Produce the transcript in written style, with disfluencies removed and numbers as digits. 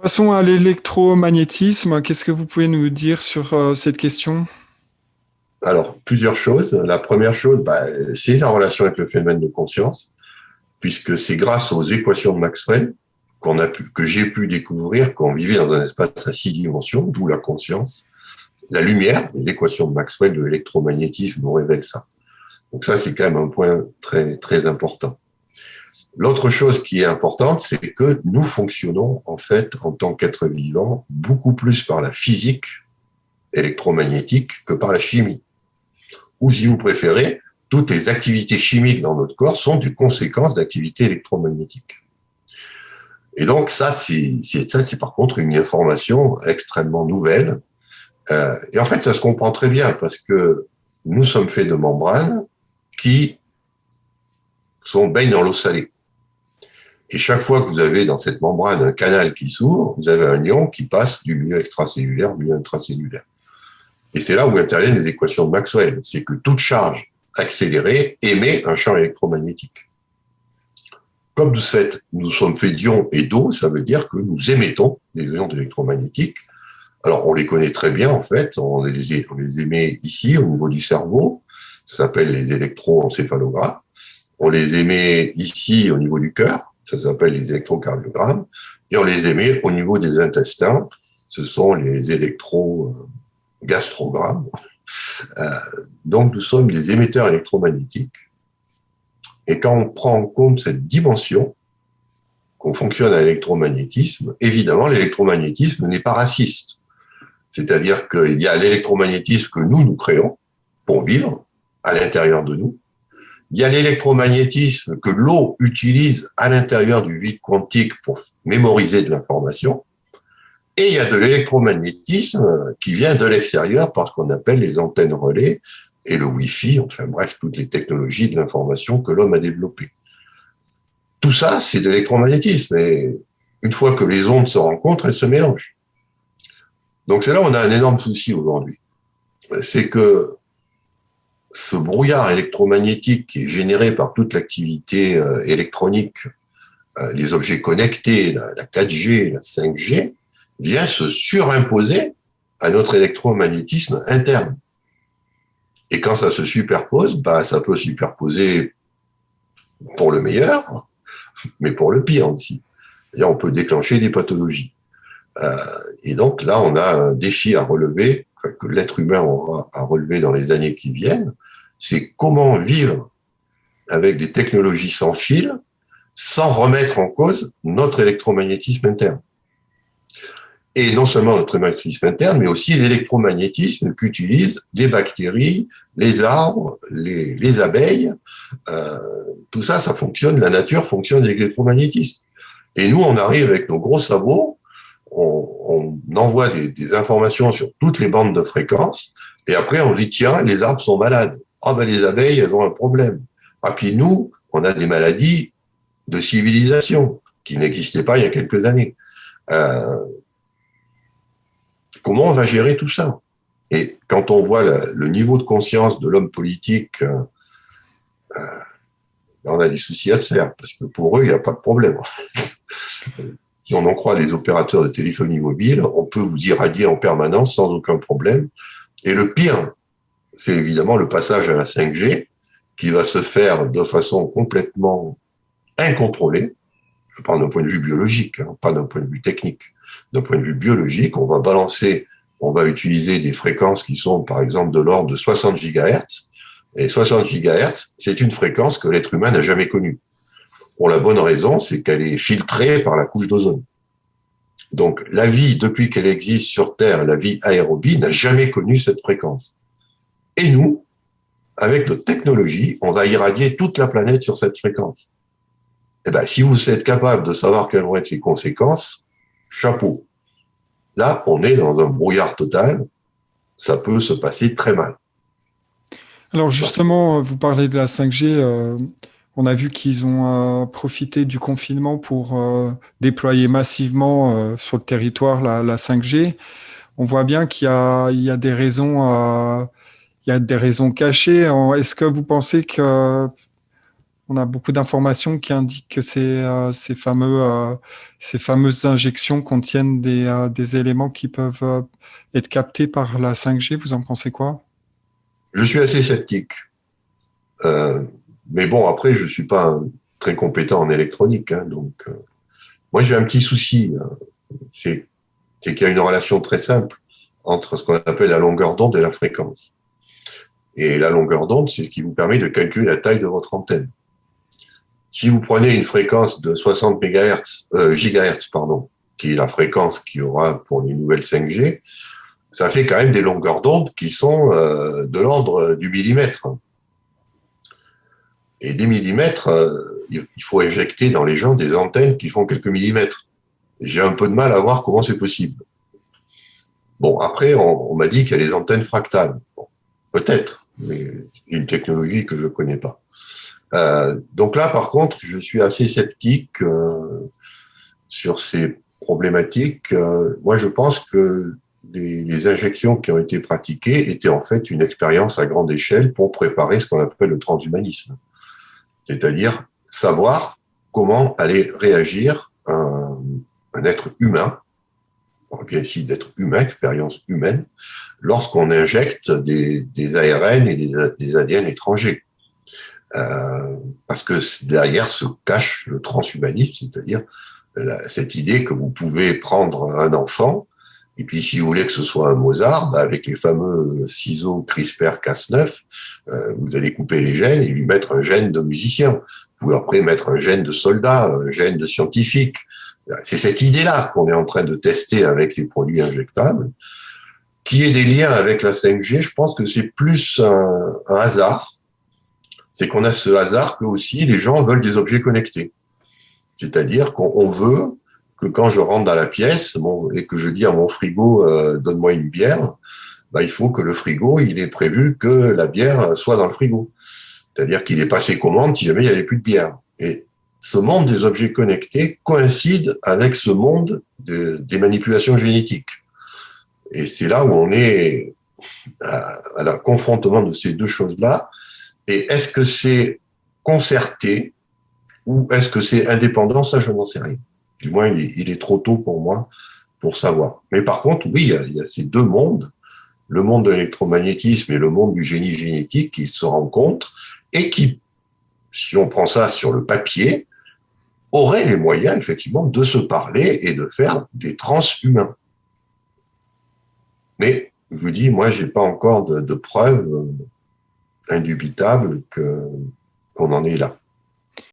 Passons à l'électromagnétisme. Qu'est-ce que vous pouvez nous dire sur cette question? Alors, plusieurs choses. La première chose, c'est en relation avec le phénomène de conscience, puisque c'est grâce aux équations de Maxwell que j'ai pu découvrir qu'on vivait dans un espace à 6 dimensions, d'où la conscience. La lumière, les équations de Maxwell de l'électromagnétisme nous révèlent ça. Donc ça, c'est quand même un point très, très important. L'autre chose qui est importante, c'est que nous fonctionnons, en fait, en tant qu'êtres vivants, beaucoup plus par la physique électromagnétique que par la chimie. Ou si vous préférez, toutes les activités chimiques dans notre corps sont des conséquences d'activités électromagnétiques. Et donc ça, c'est par contre une information extrêmement nouvelle. Et en fait, ça se comprend très bien parce que nous sommes faits de membranes qui baignent dans l'eau salée. Et chaque fois que vous avez dans cette membrane un canal qui s'ouvre, vous avez un ion qui passe du milieu extracellulaire au milieu intracellulaire. Et c'est là où interviennent les équations de Maxwell. C'est que toute charge accélérée émet un champ électromagnétique. Comme de fait, nous sommes faits d'ions et d'eau, ça veut dire que nous émettons des ions électromagnétiques. Alors, on les connaît très bien, en fait. On les émet ici, au niveau du cerveau. Ça s'appelle les électroencéphalogrammes. On les émet ici, au niveau du cœur. Ça s'appelle les électrocardiogrammes. Et on les émet au niveau des intestins. Ce sont les électrogastrogrammes. Donc, nous sommes des émetteurs électromagnétiques. Et quand on prend en compte cette dimension, qu'on fonctionne à l'électromagnétisme, évidemment, l'électromagnétisme n'est pas raciste. C'est-à-dire qu'il y a l'électromagnétisme que nous créons pour vivre à l'intérieur de nous. Il y a l'électromagnétisme que l'eau utilise à l'intérieur du vide quantique pour mémoriser de l'information. Et il y a de l'électromagnétisme qui vient de l'extérieur par ce qu'on appelle les antennes relais et le Wi-Fi, enfin bref, toutes les technologies de l'information que l'homme a développées. Tout ça, c'est de l'électromagnétisme. Et une fois que les ondes se rencontrent, elles se mélangent. Donc c'est là où on a un énorme souci aujourd'hui. C'est que ce brouillard électromagnétique qui est généré par toute l'activité électronique, les objets connectés, la 4G, la 5G, vient se surimposer à notre électromagnétisme interne. Et quand ça se superpose, ça peut superposer pour le meilleur, mais pour le pire aussi. Et on peut déclencher des pathologies. Et donc là, on a un défi à relever, que l'être humain aura à relever dans les années qui viennent, c'est comment vivre avec des technologies sans fil, sans remettre en cause notre électromagnétisme interne. Et non seulement notre magnétisme interne, mais aussi l'électromagnétisme qu'utilisent les bactéries, les arbres, les abeilles. Tout ça, ça fonctionne, la nature fonctionne avec l'électromagnétisme. Et nous, on arrive avec nos gros sabots, on envoie des informations sur toutes les bandes de fréquences, et après on dit, tiens, les arbres sont malades. Ah ben les abeilles, elles ont un problème. Ah puis nous, on a des maladies de civilisation qui n'existaient pas il y a quelques années. Comment on va gérer tout ça? Et quand on voit le niveau de conscience de l'homme politique, on a des soucis à se faire, parce que pour eux, il n'y a pas de problème. Si on en croit les opérateurs de téléphonie mobile, on peut vous irradier en permanence sans aucun problème. Et le pire, c'est évidemment le passage à la 5G, qui va se faire de façon complètement incontrôlée. Je parle d'un point de vue biologique, pas d'un point de vue technique. D'un point de vue biologique, on va utiliser des fréquences qui sont, par exemple, de l'ordre de 60 GHz. Et 60 GHz, c'est une fréquence que l'être humain n'a jamais connue. Pour la bonne raison, c'est qu'elle est filtrée par la couche d'ozone. Donc, la vie, depuis qu'elle existe sur Terre, la vie aérobie, n'a jamais connu cette fréquence. Et nous, avec notre technologie, on va irradier toute la planète sur cette fréquence. Eh ben, si vous êtes capable de savoir quelles vont être les conséquences, chapeau. Là, on est dans un brouillard total. Ça peut se passer très mal. Alors justement, vous parlez de la 5G. On a vu qu'ils ont profité du confinement pour déployer massivement sur le territoire la 5G. On voit bien qu'il y a des raisons, il y a des raisons cachées. Est-ce que vous pensez que On a beaucoup d'informations qui indiquent que ces fameuses injections contiennent des éléments qui peuvent être captés par la 5G. Vous en pensez quoi? Je suis assez sceptique. Euh, mais bon, après, je suis pas très compétent en électronique, hein, donc moi j'ai un petit souci, hein, c'est qu'il y a une relation très simple entre ce qu'on appelle la longueur d'onde et la fréquence. Et la longueur d'onde, c'est ce qui vous permet de calculer la taille de votre antenne. Si vous prenez une fréquence de 60 gigahertz, pardon, qui est la fréquence qu'il y aura pour les nouvelles 5G, ça fait quand même des longueurs d'onde qui sont de l'ordre du millimètre. Et des millimètres, il faut injecter dans les gens des antennes qui font quelques millimètres. J'ai un peu de mal à voir comment c'est possible. Bon, après, on m'a dit qu'il y a les antennes fractales. Bon, peut-être, mais c'est une technologie que je ne connais pas. Donc là, par contre, je suis assez sceptique sur ces problématiques. Moi, je pense que les injections qui ont été pratiquées étaient en fait une expérience à grande échelle pour préparer ce qu'on appelle le transhumanisme. C'est-à-dire savoir comment allait réagir un être humain, on parle bien ici d'être humain, expérience humaine, lorsqu'on injecte des ARN et des ADN étrangers. Parce que derrière se cache le transhumanisme, c'est-à-dire cette idée que vous pouvez prendre un enfant, et puis si vous voulez que ce soit un Mozart, avec les fameux ciseaux CRISPR-Cas9, vous allez couper les gènes et lui mettre un gène de musicien. Vous pouvez après mettre un gène de soldat, un gène de scientifique. C'est cette idée-là qu'on est en train de tester avec ces produits injectables. Qui ait des liens avec la 5G, je pense que c'est plus un hasard. C'est qu'on a ce hasard que aussi les gens veulent des objets connectés. C'est-à-dire qu'on veut que quand je rentre dans la pièce et que je dis à mon frigo donne-moi une bière, bah, il faut que le frigo il est prévu que la bière soit dans le frigo. C'est-à-dire qu'il est passé commande si jamais il n'y avait plus de bière. Et ce monde des objets connectés coïncide avec ce monde des manipulations génétiques. Et c'est là où on est à la confrontement de ces deux choses-là. Et est-ce que c'est concerté ou est-ce que c'est indépendant? Ça, je n'en sais rien. Du moins, il est trop tôt pour moi pour savoir. Mais par contre, oui, il y a ces deux mondes, le monde de l'électromagnétisme et le monde du génie génétique qui se rencontrent et qui, si on prend ça sur le papier, auraient les moyens, effectivement, de se parler et de faire des transhumains. Mais, je vous dis, moi, j'ai pas encore de preuves indubitables qu'on en est là.